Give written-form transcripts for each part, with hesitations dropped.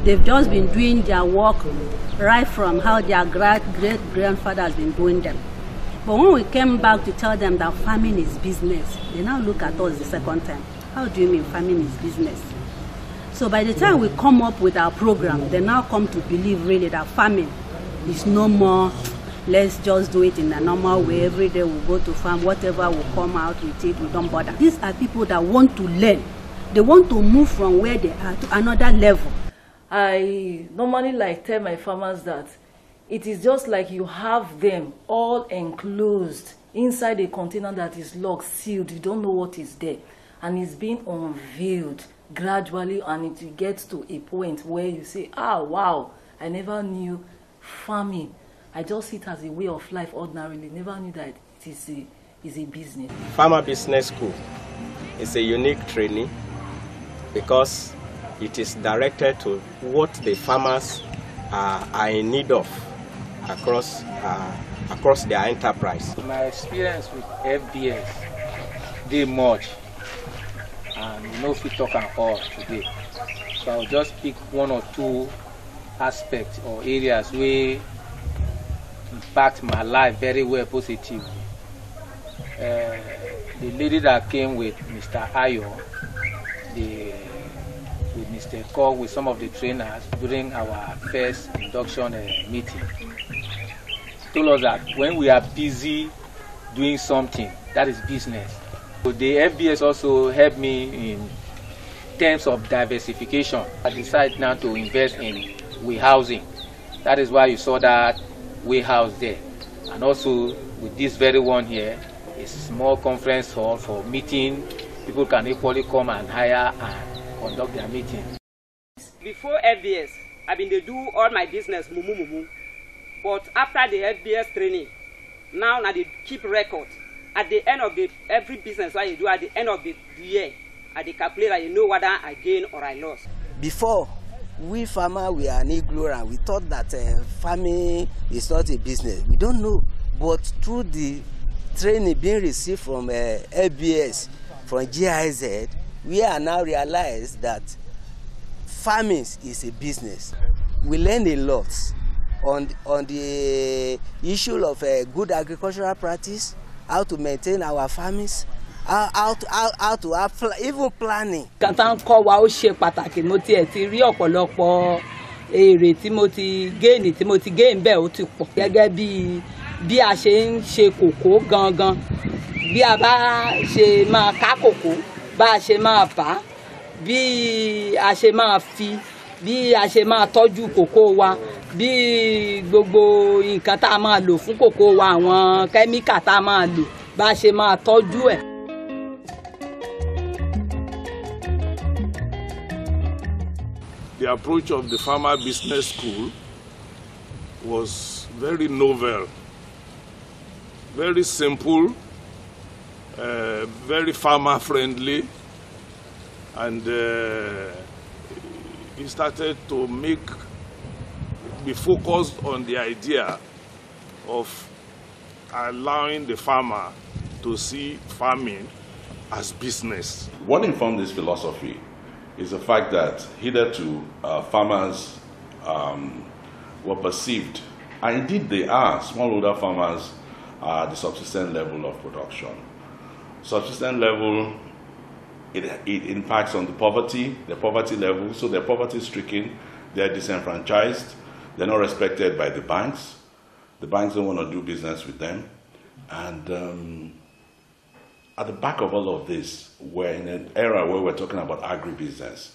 They've just been doing their work right from how their great-grandfather has been doing them. But when we came back to tell them that farming is business, they now look at us the second time. How do you mean farming is business? So by the time we come up with our program, they now come to believe really that farming is no more, let's just do it in a normal way. Every day we'll go to farm, whatever will come out with it, we don't bother. These are people that want to learn. They want to move from where they are to another level. I normally tell my farmers that it is just like you have them all enclosed inside a container that is locked, sealed. You don't know what is there. And it's being unveiled gradually, and it gets to a point where you say, ah, wow, I never knew farming. I just see it as a way of life ordinarily. Never knew that it is a business. Farmer Business School is a unique training because it is directed to what the farmers are in need of across their enterprise. My experience with FBS did much, and we know if we talk and all today. So I'll just pick one or two aspects or areas where impact my life very well positive. The lady that came with Mr. Ayo, with Mr. Kong, with some of the trainers during our first induction meeting, told us that when we are busy doing something, that is business. So the FBS also helped me in terms of diversification. I decided now to invest in warehousing. That is why you saw that warehouse there. And also with this very one here, a small conference hall for meeting. People can equally come and hire and conduct their meeting. Before FBS, I've been to do all my business mumu. But after the FBS training, now they keep record. At the end of every business what you do, at the end of the year, at the calculator, you know whether I gain or I lost. Before, we farmers, we are ignorant. We thought that farming is not a business. We don't know. But through the training being received from FBS, from GIZ, we are now realized that farming is a business. We learn a lot on the issue of good agricultural practice, how to maintain our farmings, how to have even planning. Kàtà ń kọ́ wa ó ṣe pàtàkì. Mo ti rí ọ̀pọ̀lọpọ̀ èrè tí mo ti gain bẹ́ẹ̀ ó ti pọ̀. Gẹ́gẹ́ bí a ṣe ń ṣe kòkó gangan, bí a bá ṣe máa ká kòkó, bá a ṣe máa fà, bí a ṣe máa fi, bí a ṣe máa tọ́jú kòkó wa, bí gbogbo nǹkan tá a máa lò fún kòkó wa, àwọn kẹ́míkà tá a máa lò, bá a ṣe máa tọ́jú ẹ̀. The approach of the Farmer Business School was very novel, very simple, very farmer friendly, and he started to be focused on the idea of allowing the farmer to see farming as business. What informed this philosophy is the fact that hitherto farmers were perceived, and indeed they are, smallholder farmers are the subsistence level of production. Subsistence level, it impacts on the poverty level, so they're poverty-stricken, they're disenfranchised, they're not respected by the banks. The banks don't want to do business with them. And at the back of all of this, we're in an era where we're talking about agribusiness.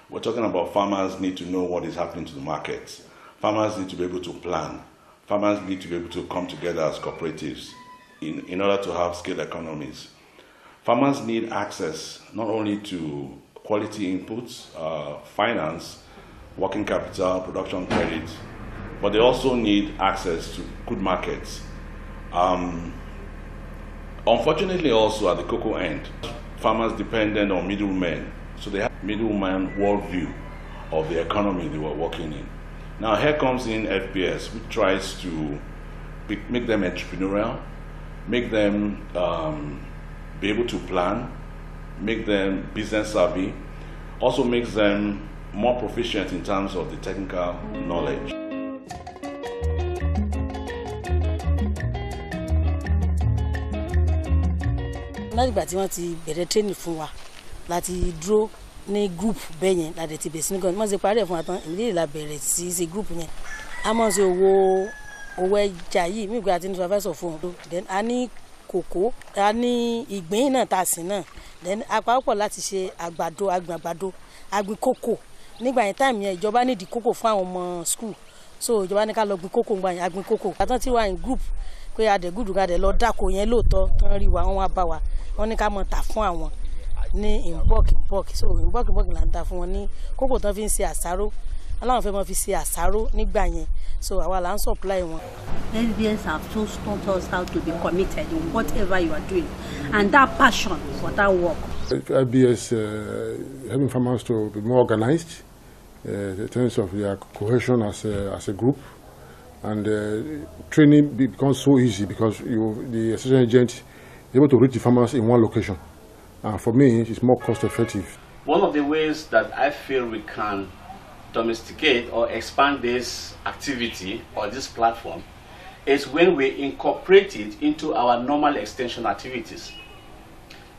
We're talking about farmers need to know what is happening to the markets. Farmers need to be able to plan. Farmers need to be able to come together as cooperatives in order to have scale economies. Farmers need access not only to quality inputs, finance, working capital, production credit, but they also need access to good markets. Unfortunately, also at the cocoa end, farmers depended on middlemen, so they have middleman worldview of the economy they were working in. Now here comes in FBS, which tries to make them entrepreneurial, make them be able to plan, make them business savvy, also makes them more proficient in terms of the technical knowledge. Nígbà tí wọ́n ti bẹ̀rẹ̀ training fún wa láti dúró ní group bẹ́ẹ̀ yẹn láti ti bẹ̀rẹ̀ sí ní gan wọ́n ti parí ẹ̀ fún wa tán ìdílé la bẹ̀rẹ̀ sí ṣe group yẹn a máa ṣe owó ẹja yìí mí gbé àti ní supervisor fún un then a ní kòkó a ní ìgbín náà tá a sìn náà then àpapọ̀ láti ṣe àgbàdo agbin kókò nígbà yẹn time yẹn ìjọba nídìí kókò fún àwọn ọmọ school so ìjọba ní ká lọ gbin kókò nígbà yẹn agbin kókò àtàn tí wà ní group pé adẹ̀gùdù ká dẹ̀ lọ dáko yẹn lóòótọ́ tán rí wa wọ́n wá bá wa wọ́n ní ká mọ̀ tà fún àwọn ní in bulk so in bulk là ń ta fún wọn ní kókò tán fi ń ṣe àsáró aláwọn fẹ́ mọ́ fi ṣe àsáró nígbà yẹn so àwa là ń supply wọn. FBS have just taught us how to be committed in whatever you are doing and that passion for that work. FBS helping farmers to be more organized in terms of their cohesion as a group, and training becomes so easy because the assistant agent is able to reach the farmers in one location. And for me, it's more cost effective. One of the ways that I feel we can domesticate or expand this activity or this platform is when we incorporate it into our normal extension activities,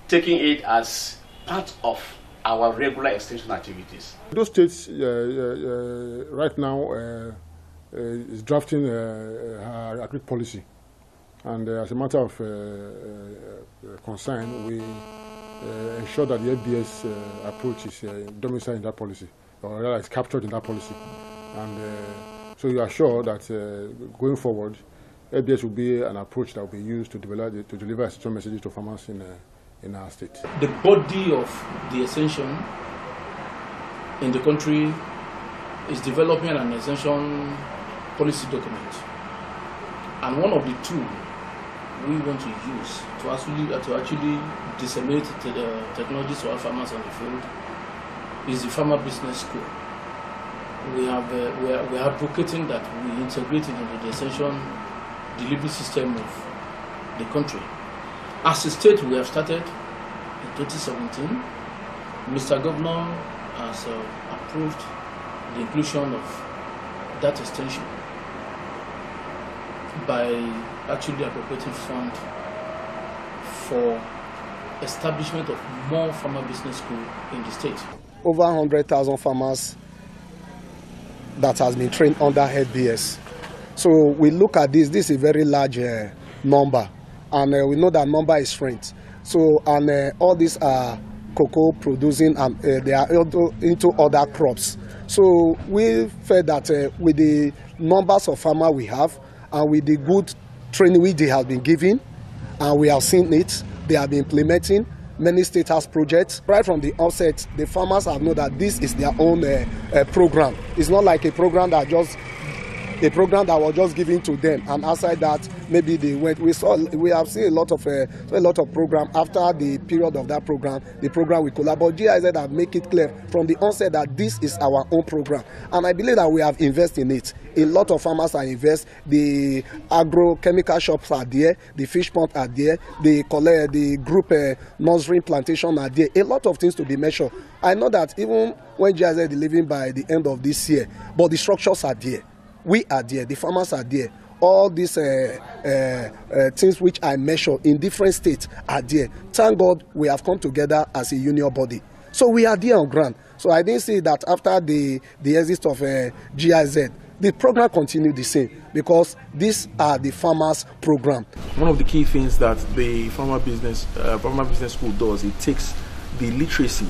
taking it as part of our regular extension activities. Those states right now is drafting our agri policy, and as a matter of concern, we ensure that the FBS approach is domiciled in that policy, or rather is captured in that policy. And so you are sure that going forward, FBS will be an approach that will be used to deliver essential messages to farmers in our state. The body of the extension in the country is developing an extension policy document, and one of the tools we want to use to actually disseminate technologies to our farmers on the field is the Farmer Business School. We are advocating that we integrate it into the extension delivery system of the country. As a state, we have started in 2017. Mr. Governor has approved the inclusion of that extension by actually appropriating fund for establishment of more farmer business school in the state. Over 100,000 farmers that has been trained under FBS. So we look at this is a very large number, and we know that number is strength. So all these are cocoa producing, and they are into other crops. So we felt that with the numbers of farmers we have, and with the good training which they have been given, and we have seen it, they have been implementing many state house projects. Right from the outset, the farmers have known that this is their own program. It's not like a program that was just given to them, and outside that maybe they went. We have seen a lot of program after the period of that program. The program we collaborate. GIZ have make it clear from the onset that this is our own program, and I believe that we have invested in it. A lot of farmers are invest. The agrochemical shops are there. The fish pond are there. The group nursery plantation are there. A lot of things to be measured. I know that even when GIZ is delivering by the end of this year, but the structures are there. We are there. The farmers are there. All these things which I measure in different states are there. Thank God we have come together as a union body. So we are there on ground. So I didn't see that after the exit of GIZ, the program continued the same, because these are the farmers' program. One of the key things that the Farmer Business School does, it takes the literacy.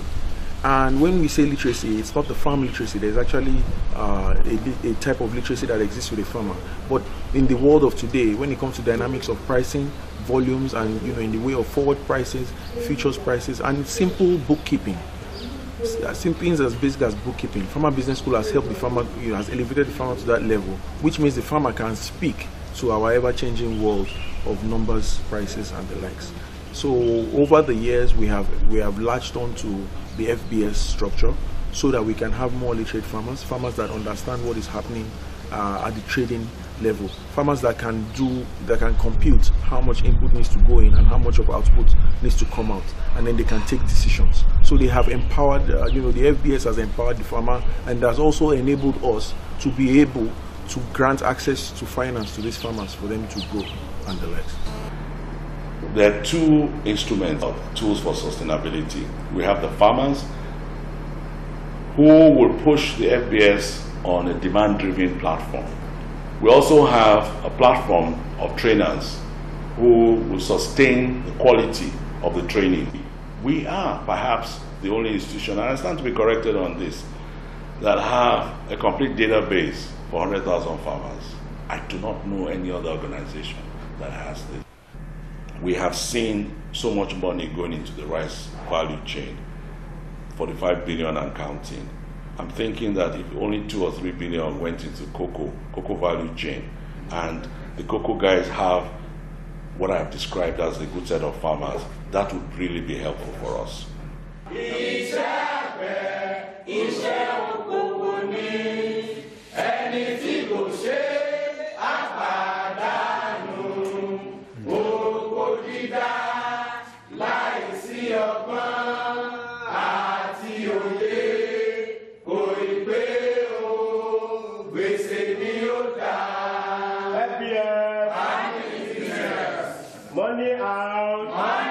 And when we say literacy, it's not the farm literacy. There's actually a type of literacy that exists with a farmer. But in the world of today, when it comes to dynamics of pricing, volumes, and in the way of forward prices, futures prices, and simple bookkeeping, simple things as basic as bookkeeping, Farmer Business School has helped the farmer, has elevated the farmer to that level, which means the farmer can speak to our ever-changing world of numbers, prices, and the likes. So over the years, we have latched on to the FBS structure so that we can have more literate farmers that understand what is happening at the trading level. Farmers that can compute how much input needs to go in and how much of output needs to come out, and then they can take decisions. So they have empowered, the FBS has empowered the farmer, and has also enabled us to be able to grant access to finance to these farmers for them to grow and the likes. There are two instruments or tools for sustainability. We have the farmers who will push the FBS on a demand-driven platform. We also have a platform of trainers who will sustain the quality of the training. We are perhaps the only institution, and I stand to be corrected on this, that have a complete database for 100,000 farmers. I do not know any other organization that has this. We have seen so much money going into the rice value chain, 45 billion and counting. I'm thinking that if only 2 or 3 billion went into cocoa value chain, and the cocoa guys have what I have described as the good set of farmers, that would really be helpful for us. Money out.